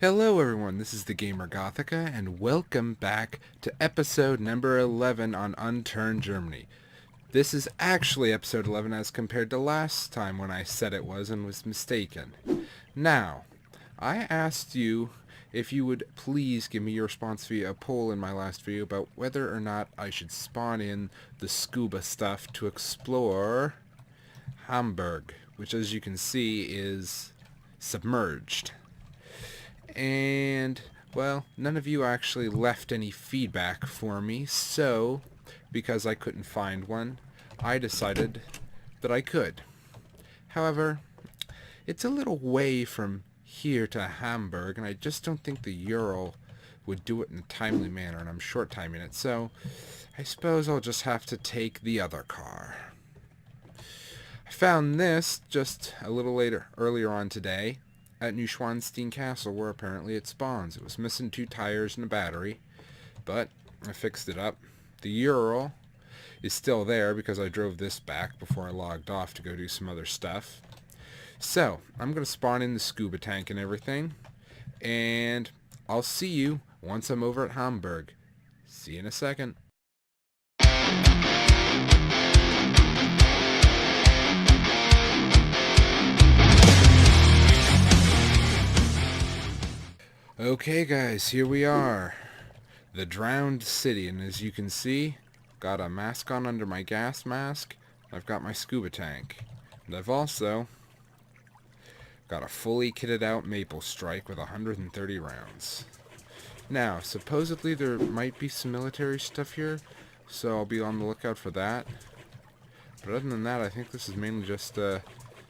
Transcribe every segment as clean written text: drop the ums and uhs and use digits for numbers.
Hello everyone, this is the Gamer Gothica, and welcome back to episode number 11 on Unturned Germany. This is actually episode 11 as compared to last time when I said it was and was mistaken. Now, I asked you if you would please give me your response via a poll in my last video about whether or not I should spawn in the scuba stuff to explore Hamburg, which as you can see is submerged. And, well, none of you actually left any feedback for me, so, because I couldn't find one, I decided that I could. However, it's a little way from here to Hamburg, and I just don't think the Ural would do it in a timely manner, and I'm short timing it, so I suppose I'll just have to take the other car. I found this just a little earlier on today at Neuschwanstein Castle, where apparently it spawns. It was missing 2 tires and a battery, but I fixed it up. The Ural is still there because I drove this back before I logged off to go do some other stuff. So, I'm going to spawn in the scuba tank and everything, and I'll see you once I'm over at Hamburg. See you in a second. Okay guys, here we are. The drowned city, and as you can see, got a mask on under my gas mask. I've got my scuba tank. And I've also got a fully kitted out maple strike with 130 rounds. Now, supposedly there might be some military stuff here, so I'll be on the lookout for that. But other than that, I think this is mainly just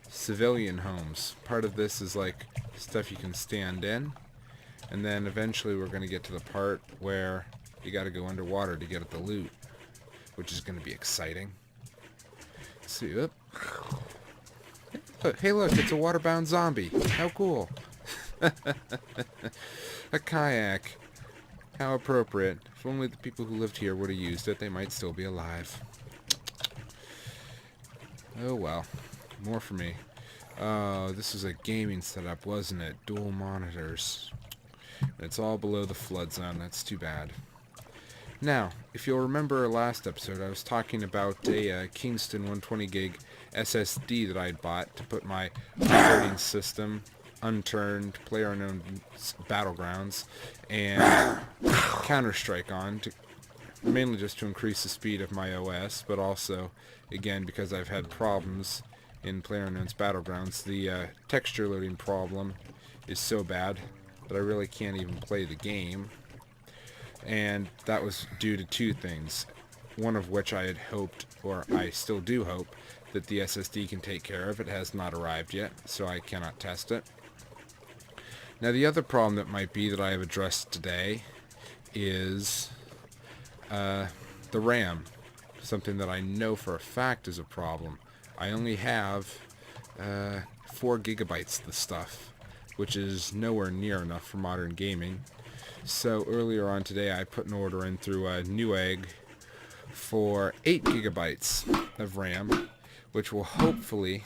civilian homes. Part of this is like stuff you can stand in. And then eventually we're going to get to the part where you got to go underwater to get at the loot, which is going to be exciting. Let's see. Oop. Hey look, it's a waterbound zombie. How cool. A kayak. How appropriate. If only the people who lived here would have used it, they might still be alive. Oh well. More for me. Oh, this was a gaming setup, wasn't it? Dual monitors. It's all below the flood zone. That's too bad. Now, if you'll remember last episode, I was talking about a Kingston 120 gig SSD that I had bought to put my operating system, Unturned, PlayerUnknown Battlegrounds, and Counter-Strike on, mainly just to increase the speed of my OS, but also, again, because I've had problems in PlayerUnknown's Battlegrounds. The texture loading problem is so bad that I really can't even play the game, and that was due to 2 things, one of which I had hoped, or I still do hope, that the SSD can take care of. It has not arrived yet, so I cannot test it. Now the other problem that might be that I have addressed today is the RAM, something that I know for a fact is a problem. I only have 4 gigabytes of the stuff, which is nowhere near enough for modern gaming. So earlier on today I put an order in through Newegg for 8 gigabytes of RAM, which will hopefully,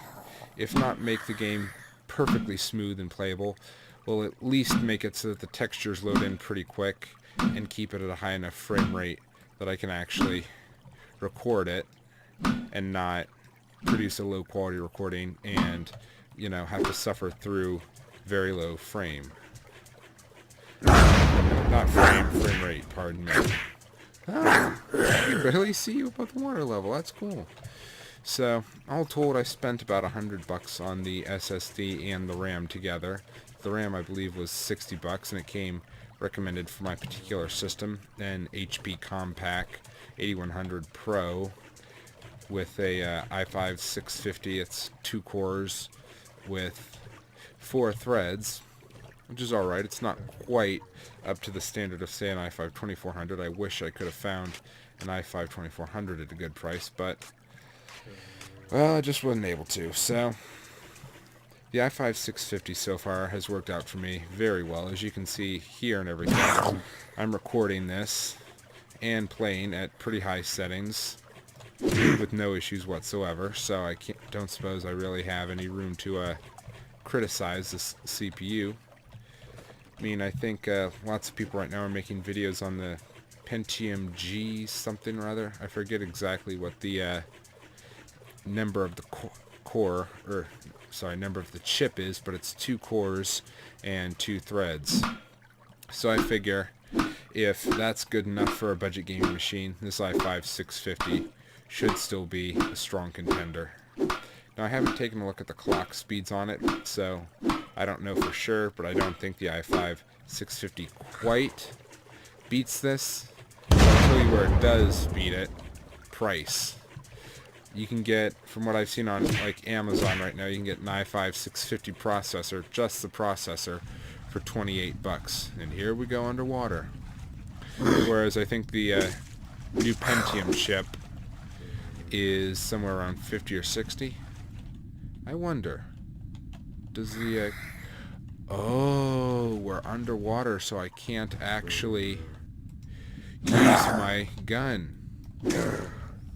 if not make the game perfectly smooth and playable, will at least make it so that the textures load in pretty quick and keep it at a high enough frame rate that I can actually record it and not produce a low quality recording and, you know, have to suffer through very low frame. Not frame rate, pardon me. Ah, I can barely see you above the water level. That's cool. So, all told, I spent about $100 on the SSD and the RAM together. The RAM, I believe, was $60, and it came recommended for my particular system, an HP Compaq 8100 Pro with a i5 650. It's 2 cores with 4 threads, which is alright. It's not quite up to the standard of, say, an i5 2400. I wish I could have found an i5 2400 at a good price, but, well, I just wasn't able to. So, the i5 650 so far has worked out for me very well. As you can see here and everything, I'm recording this and playing at pretty high settings with no issues whatsoever, so I don't suppose I really have any room to criticize this CPU. I mean, I think lots of people right now are making videos on the Pentium G something or other. I forget exactly what the number of the core, or sorry, number of the chip is, but it's 2 cores and 2 threads. So I figure if that's good enough for a budget gaming machine, this i5 650 should still be a strong contender. Now I haven't taken a look at the clock speeds on it, so I don't know for sure, but I don't think the i5 650 quite beats this. I'll tell you where it does beat it. Price. You can get, from what I've seen on like Amazon right now, you can get an i5 650 processor, just the processor, for 28 bucks. And here we go underwater. Whereas I think the new Pentium chip is somewhere around 50 or 60. I wonder, does the oh, we're underwater, so I can't actually use my gun.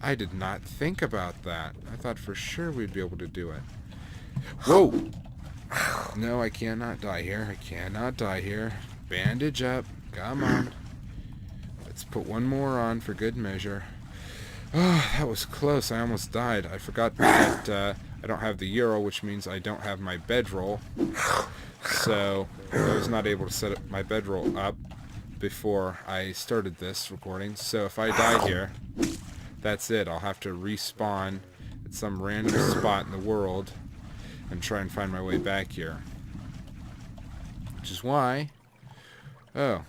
I did not think about that. I thought for sure we'd be able to do it. Whoa! No, I cannot die here. I cannot die here. Bandage up. Come on. Let's put one more on for good measure. Oh, that was close. I almost died. I forgot that I don't have the Euro, which means I don't have my bedroll. So I was not able to set up my bedroll up before I started this recording. So if I die here, that's it. I'll have to respawn at some random spot in the world and try and find my way back here. Which is why, oh,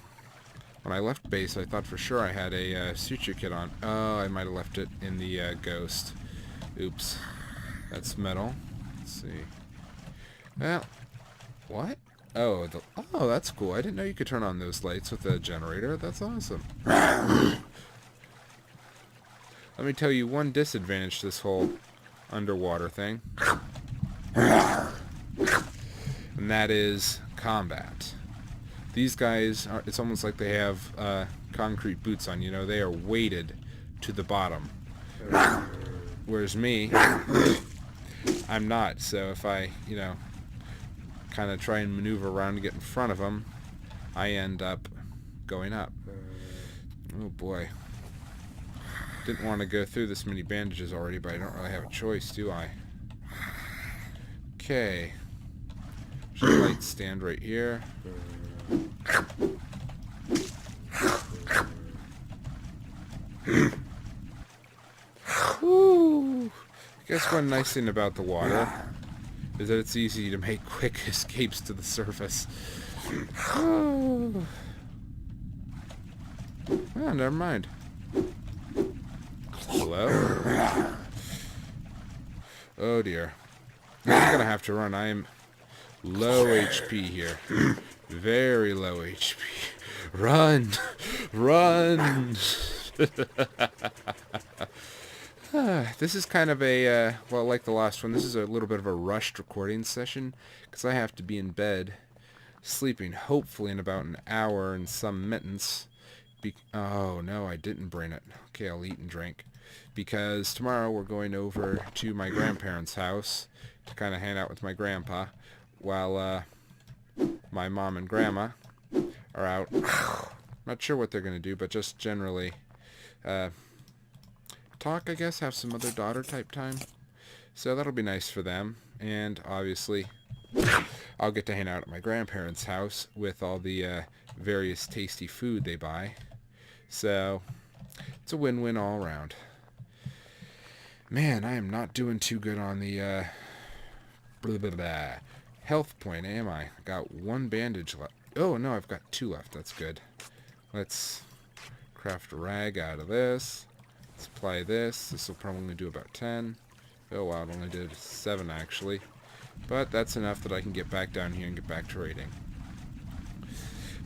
when I left base, I thought for sure I had a suture kit on. Oh, I might have left it in the Ghost. Oops. That's metal. Let's see. Well, what? Oh, oh, that's cool. I didn't know you could turn on those lights with a generator. That's awesome. Let me tell you one disadvantage to this whole underwater thing. And that is combat. These guys, it's almost like they have concrete boots on, you know, they are weighted to the bottom. Whereas me, I'm not, so if I, you know, kind of try and maneuver around to get in front of them, I end up going up. Oh boy. Didn't want to go through this many bandages already, but I don't really have a choice, do I? Okay. There's a light stand right here. Woo! I guess one nice thing about the water is that it's easy to make quick escapes to the surface. Oh, well, never mind. Hello? Oh dear. I'm gonna have to run. I am low HP here. Very low HP. Run! Run! This is kind of a, well, like the last one, this is a little bit of a rushed recording session, because I have to be in bed, sleeping hopefully in about an hour and some minutes. Oh, no, I didn't bring it. Okay, I'll eat and drink. Because tomorrow we're going over to my grandparents' house to kind of hang out with my grandpa, while my mom and grandma are out. Not sure what they're going to do, but just generally talk, I guess, have some mother-daughter type time. So that'll be nice for them. And obviously, I'll get to hang out at my grandparents' house with all the various tasty food they buy. So it's a win-win all around. Man, I am not doing too good on the blah, blah, blah, health point, am I? I got one bandage left. Oh, no, I've got 2 left. That's good. Let's craft a rag out of this. Let's apply this. This will probably do about 10. Oh, wow, it only did 7, actually. But that's enough that I can get back down here and get back to raiding.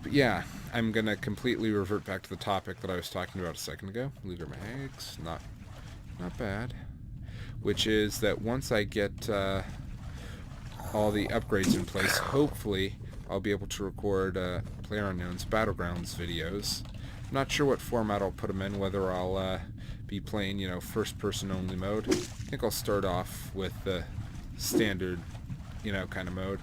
But yeah, I'm going to completely revert back to the topic that I was talking about a second ago. Luger mags, not bad. Which is that once I get all the upgrades in place, hopefully I'll be able to record PlayerUnknown's Battlegrounds videos. I'm not sure what format I'll put them in, whether I'll be playing, you know, first-person only mode. I think I'll start off with the standard, you know, kind of mode.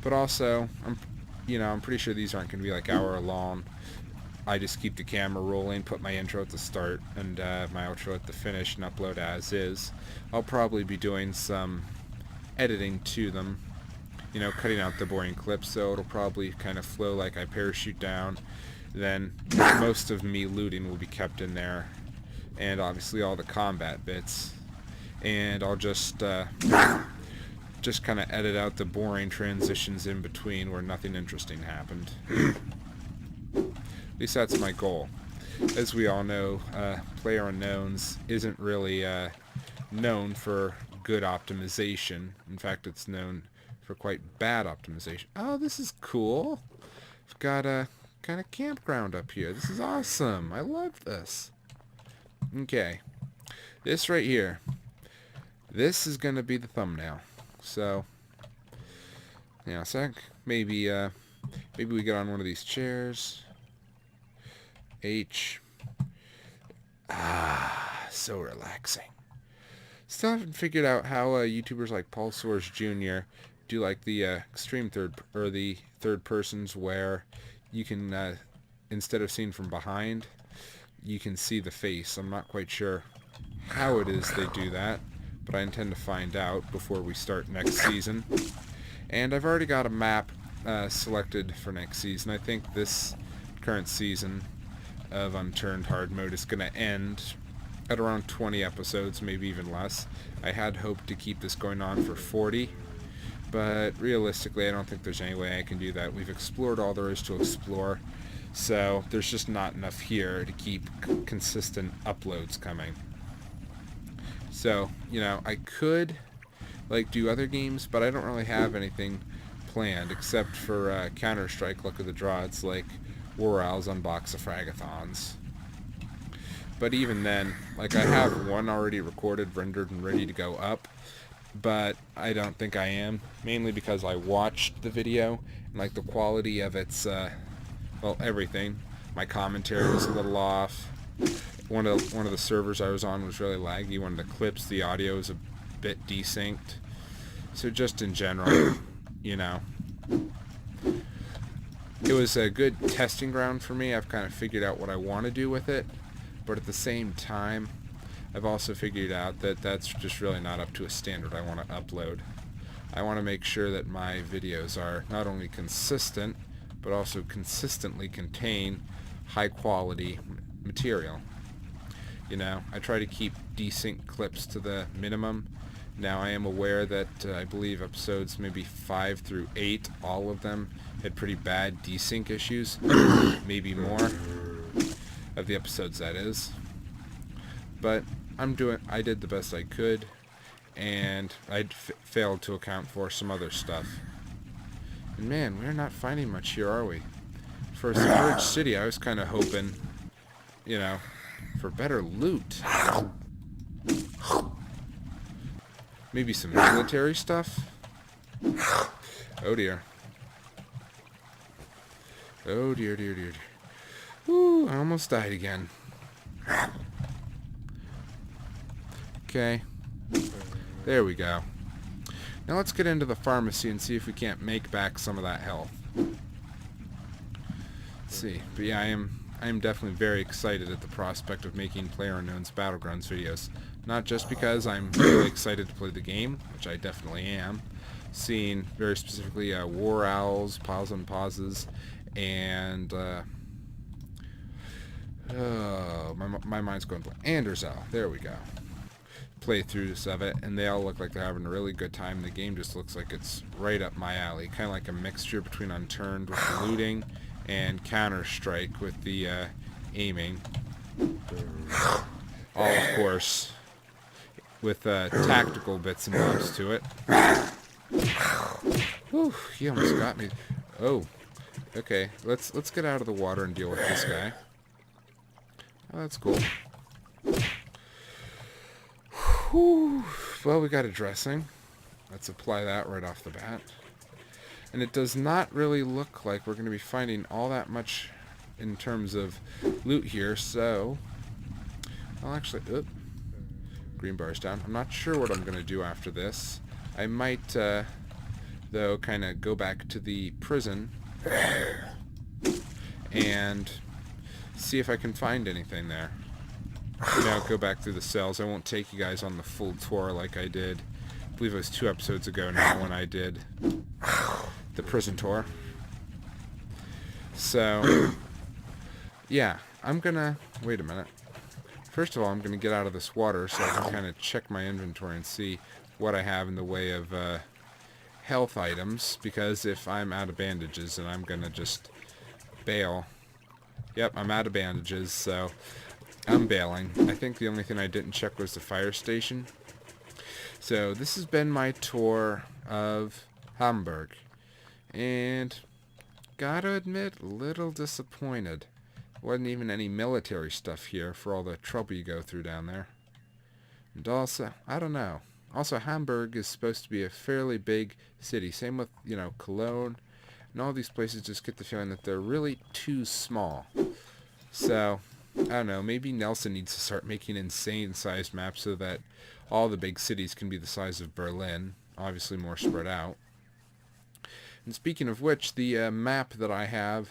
But also, I'm you know, I'm pretty sure these aren't going to be like hour long. I just keep the camera rolling, put my intro at the start and my outro at the finish, and upload as is. I'll probably be doing some editing to them, you know, cutting out the boring clips, so it'll probably kind of flow like I parachute down. Then most of me looting will be kept in there, and obviously all the combat bits. And I'll just kind of edit out the boring transitions in between where nothing interesting happened. At least that's my goal. As we all know, PlayerUnknown's isn't really known for good optimization. In fact, it's known for quite bad optimization. Oh, this is cool. I've got a kind of campground up here. This is awesome. I love this. Okay. This right here. This is going to be the thumbnail. So, yeah, maybe we get on one of these chairs. H. Ah, so relaxing. Still haven't figured out how YouTubers like Paul Soares Jr. do like the extreme third persons where you can instead of seeing from behind, you can see the face. I'm not quite sure how it is they do that, but I intend to find out before we start next season. And I've already got a map selected for next season. I think this current season of Unturned Hard Mode is going to end at around 20 episodes, maybe even less. I had hoped to keep this going on for 40, but realistically I don't think there's any way I can do that. We've explored all there is to explore, so there's just not enough here to keep consistent uploads coming. So, you know, I could like do other games, but I don't really have anything planned except for Counter-Strike, Luck of the Draw. It's like War Owls Unbox a Fragathons. But even then, like, I have one already recorded, rendered, and ready to go up, but I don't think I am, mainly because I watched the video, and like the quality of its, well, everything. My commentary was a little off. One of the servers I was on was really laggy. One of the clips, the audio was a bit desynced. So just in general, you know, it was a good testing ground for me. I've kind of figured out what I want to do with it, but at the same time, I've also figured out that that's just really not up to a standard I want to upload. I want to make sure that my videos are not only consistent, but also consistently contain high quality material. You know, I try to keep desync clips to the minimum. Now I am aware that I believe episodes maybe 5 through 8, all of them had pretty bad desync issues, maybe more of the episodes, that is. But I did the best I could, and I failed to account for some other stuff. And man, we're not finding much here, are we? For a submerged city, I was kind of hoping, you know, for better loot. Maybe some military stuff? Oh dear. Oh dear, dear, dear. Ooh, I almost died again. Okay. There we go. Now let's get into the pharmacy and see if we can't make back some of that health. Let's see. But yeah, I am definitely very excited at the prospect of making PlayerUnknown's Battlegrounds videos. Not just because I'm really excited to play the game, which I definitely am, seeing very specifically War Owls, Pause and Pauses, and my mind's going blank. Andersel, there we go. Playthroughs of it, and they all look like they're having a really good time. The game just looks like it's right up my alley, kind of like a mixture between Unturned with the looting and Counter-Strike with the aiming. All, of course, with tactical bits and bobs to it. Whew, he almost got me. Oh, okay. Let's get out of the water and deal with this guy. Oh, that's cool. Whew. Well, we got a dressing. Let's apply that right off the bat. And it does not really look like we're going to be finding all that much in terms of loot here, so I'll actually... green bar's down. I'm not sure what I'm going to do after this. I might, though, kind of go back to the prison and see if I can find anything there. You know, go back through the cells. I won't take you guys on the full tour like I did. I believe it was 2 episodes ago now when I did the prison tour. So, yeah, I'm gonna... Wait a minute. First of all, I'm gonna get out of this water so I can kind of check my inventory and see what I have in the way of health items, because if I'm out of bandages, then I'm gonna just bail. Yep, I'm out of bandages, so I'm bailing. I think the only thing I didn't check was the fire station. So this has been my tour of Hamburg, and gotta admit, a little disappointed. Wasn't even any military stuff here for all the trouble you go through down there. And also, I don't know. Also, Hamburg is supposed to be a fairly big city. Same with, you know, Cologne. And all these places just get the feeling that they're really too small. So, I don't know. Maybe Nelson needs to start making insane-sized maps so that all the big cities can be the size of Berlin. Obviously more spread out. And speaking of which, the map that I have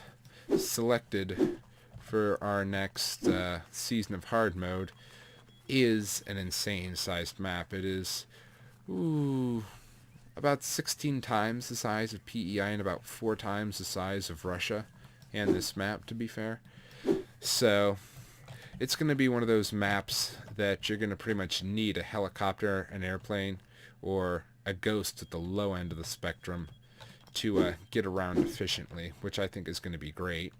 selected for our next season of hard mode is an insane-sized map. It is, about 16 times the size of PEI and about 4 times the size of Russia and this map, to be fair. So, it's going to be one of those maps that you're going to pretty much need a helicopter, an airplane, or a ghost at the low end of the spectrum to get around efficiently, which I think is going to be great.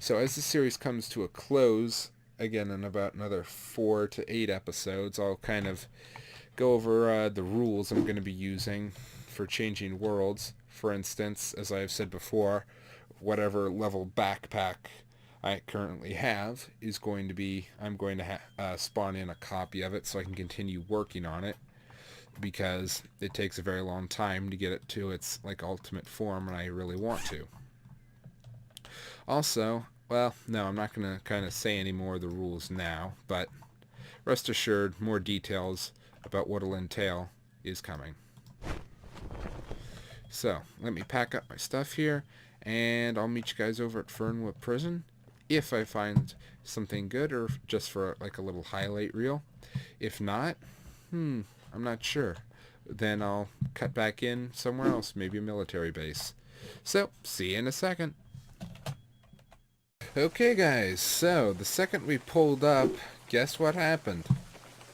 So as the series comes to a close, again in about another 4 to 8 episodes, I'll kind of go over the rules I'm going to be using for changing worlds. For instance, as I've said before, whatever level backpack I currently have is going to be, I'm going to spawn in a copy of it so I can continue working on it, because it takes a very long time to get it to its like ultimate form, and I really want to. Also, well, no, I'm not going to kind of say any more of the rules now, but rest assured, more details about what it'll entail is coming. So, let me pack up my stuff here, and I'll meet you guys over at Fernwood Prison if I find something good, or just for like a little highlight reel. If not, I'm not sure. Then I'll cut back in somewhere else, maybe a military base. So, see you in a second. Okay guys, so the second we pulled up, guess what happened?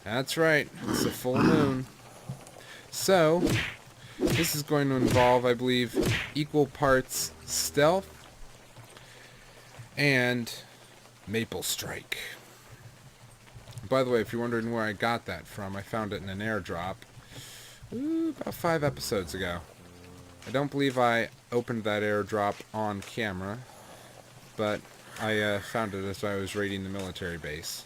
That's right, it's a full moon. So, this is going to involve, I believe, equal parts stealth and maple strike. By the way, if you're wondering where I got that from, I found it in an airdrop about 5 episodes ago. I don't believe I opened that airdrop on camera, but I found it as I was raiding the military base.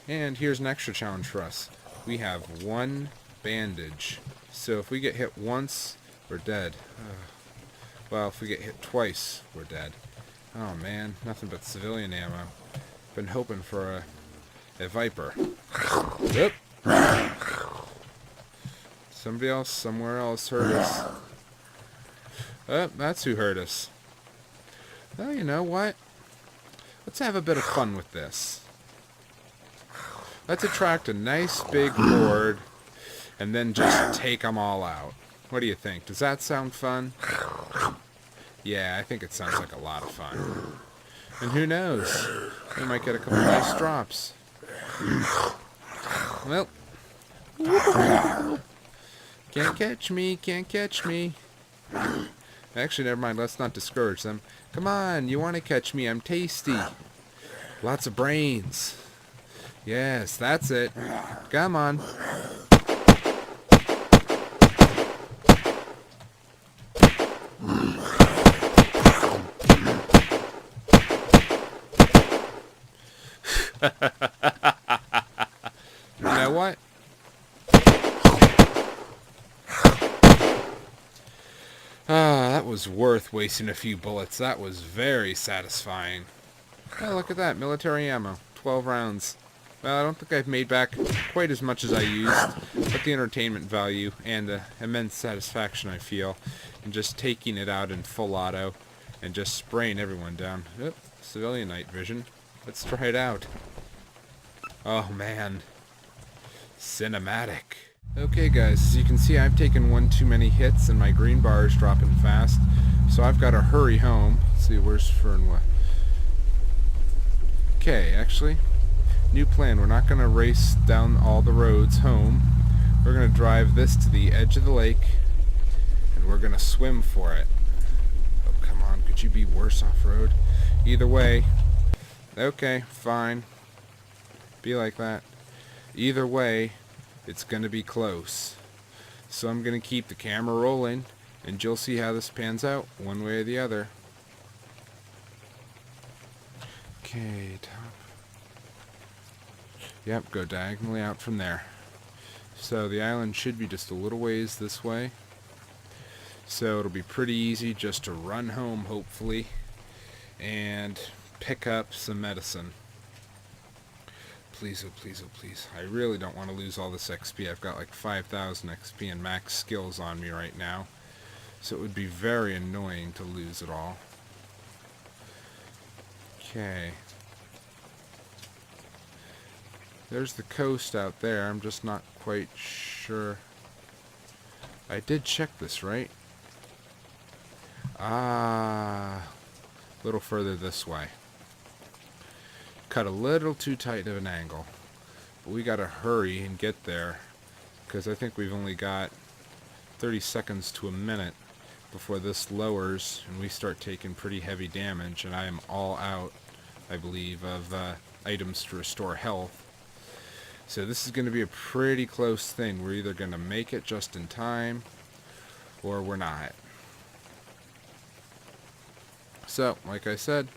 And here's an extra challenge for us. We have 1 bandage. So if we get hit once, we're dead. Well, if we get hit twice, we're dead. Oh man, nothing but civilian ammo. Been hoping for a Viper. Yep. Somebody else, somewhere else hurt us. Oh, that's who hurt us. Well, you know what? Let's have a bit of fun with this. Let's attract a nice big horde and then just take them all out. What do you think? Does that sound fun? Yeah, I think it sounds like a lot of fun. And who knows? We might get a couple nice drops. Well, can't catch me, can't catch me. Actually, never mind, let's not discourage them. Come on, you want to catch me, I'm tasty. Lots of brains. Yes, that's it. Come on. You know what? That was worth wasting a few bullets. That was very satisfying. Oh, look at that. Military ammo. 12 rounds. Well, I don't think I've made back quite as much as I used, but the entertainment value and the immense satisfaction I feel in just taking it out in full auto and just spraying everyone down. Oop, civilian night vision. Let's try it out. Oh man. Cinematic. Okay guys, as you can see I've taken one too many hits and my green bar is dropping fast. So I've got to hurry home. Let's see, where's Fern? Okay, actually, new plan. We're not going to race down all the roads home. We're going to drive this to the edge of the lake and we're going to swim for it. Oh, come on. Could you be worse off-road? Either way. Okay, fine. Be like that. Either way, it's going to be close. So I'm going to keep the camera rolling and you'll see how this pans out one way or the other. Okay, top. Yep, go diagonally out from there. So the island should be just a little ways this way. So it'll be pretty easy just to run home, hopefully, and pick up some medicine. Please, oh please, oh please. I really don't want to lose all this XP. I've got like 5,000 XP and max skills on me right now. So it would be very annoying to lose it all. Okay. There's the coast out there. I'm just not quite sure. I did check this, right? Ah, a little further this way. Cut a little too tight of an angle. But we gotta hurry and get there, because I think we've only got 30 seconds to a minute before this lowers and we start taking pretty heavy damage, and I am all out, I believe, of items to restore health. So this is going to be a pretty close thing. We're either going to make it just in time or we're not. So, like I said,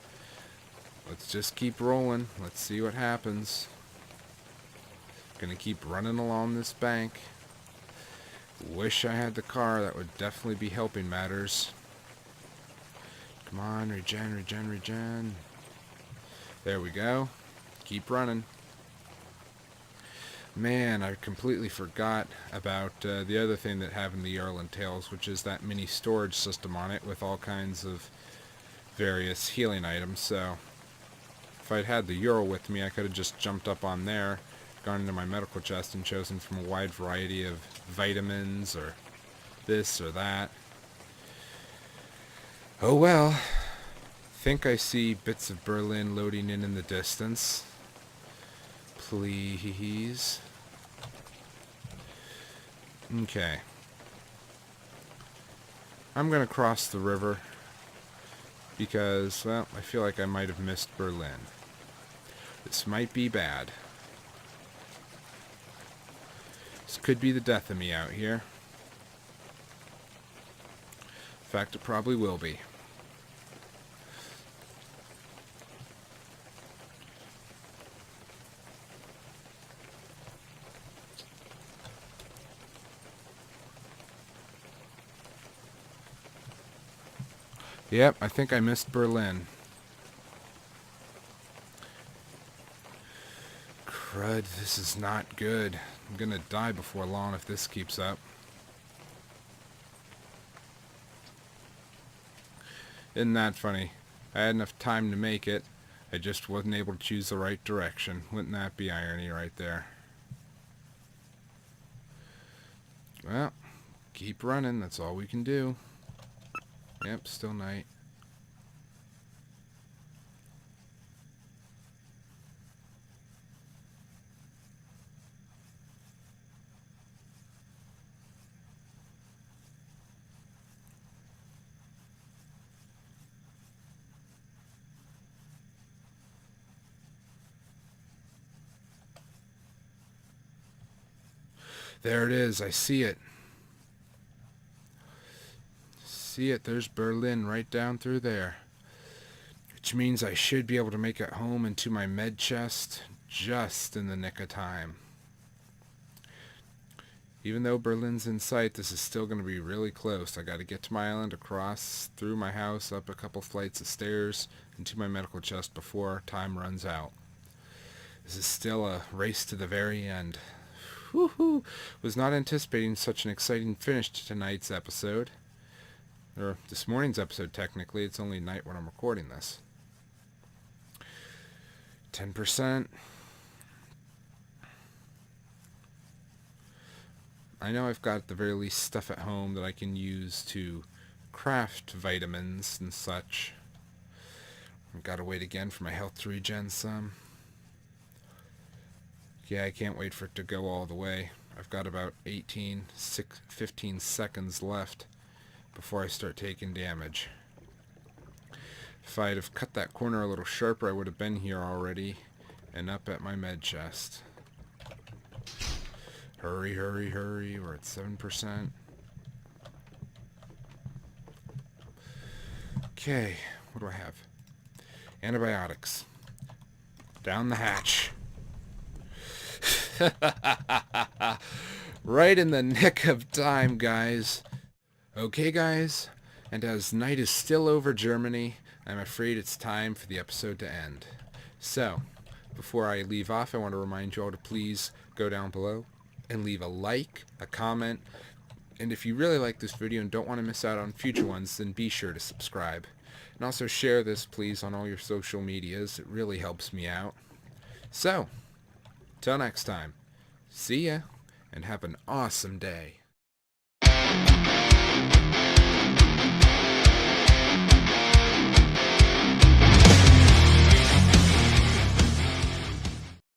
let's just keep rolling. Let's see what happens. Gonna keep running along this bank. Wish I had the car. That would definitely be helping matters. Come on, regen, regen, regen. There we go. Keep running. Man, I completely forgot about the other thing that having the Jarl entails, which is that mini storage system on it with all kinds of various healing items. So if I'd had the Jarl with me, I could have just jumped up on there, gone into my medical chest and chosen from a wide variety of vitamins or this or that. Oh well. Think I see bits of Berlin loading in the distance. Please. Okay. I'm gonna cross the river because, well, I feel like I might have missed Berlin. This might be bad. This could be the death of me out here. In fact, it probably will be. Yep, I think I missed Berlin. Crud, this is not good. I'm gonna die before long if this keeps up. Isn't that funny? I had enough time to make it. I just wasn't able to choose the right direction. Wouldn't that be irony right there? Well, keep running. That's all we can do. Yep, still night. There it is. I see it. See it. There's Berlin right down through there. Which means I should be able to make it home into my med chest just in the nick of time. Even though Berlin's in sight, this is still going to be really close. I got to get to my island, across, through my house, up a couple flights of stairs, into my medical chest before time runs out. This is still a race to the very end. Woohoo! Was not anticipating such an exciting finish to tonight's episode. Or this morning's episode, technically. It's only night when I'm recording this. 10%. I know I've got at the very least stuff at home that I can use to craft vitamins and such. I've got to wait again for my health to regen some. Yeah, I can't wait for it to go all the way. I've got about 15 seconds left before I start taking damage. If I'd have cut that corner a little sharper, I would have been here already and up at my med chest. Hurry, hurry, hurry. We're at 7%. Okay, what do I have? Antibiotics. Down the hatch. Right in the nick of time, guys. Okay, guys, and as night is still over Germany, I'm afraid it's time for the episode to end. So, before I leave off, I want to remind you all to please go down below and leave a like, a comment, and if you really like this video and don't want to miss out on future ones, then be sure to subscribe. And also share this, please, on all your social medias. It really helps me out. So, till next time, see ya, and have an awesome day.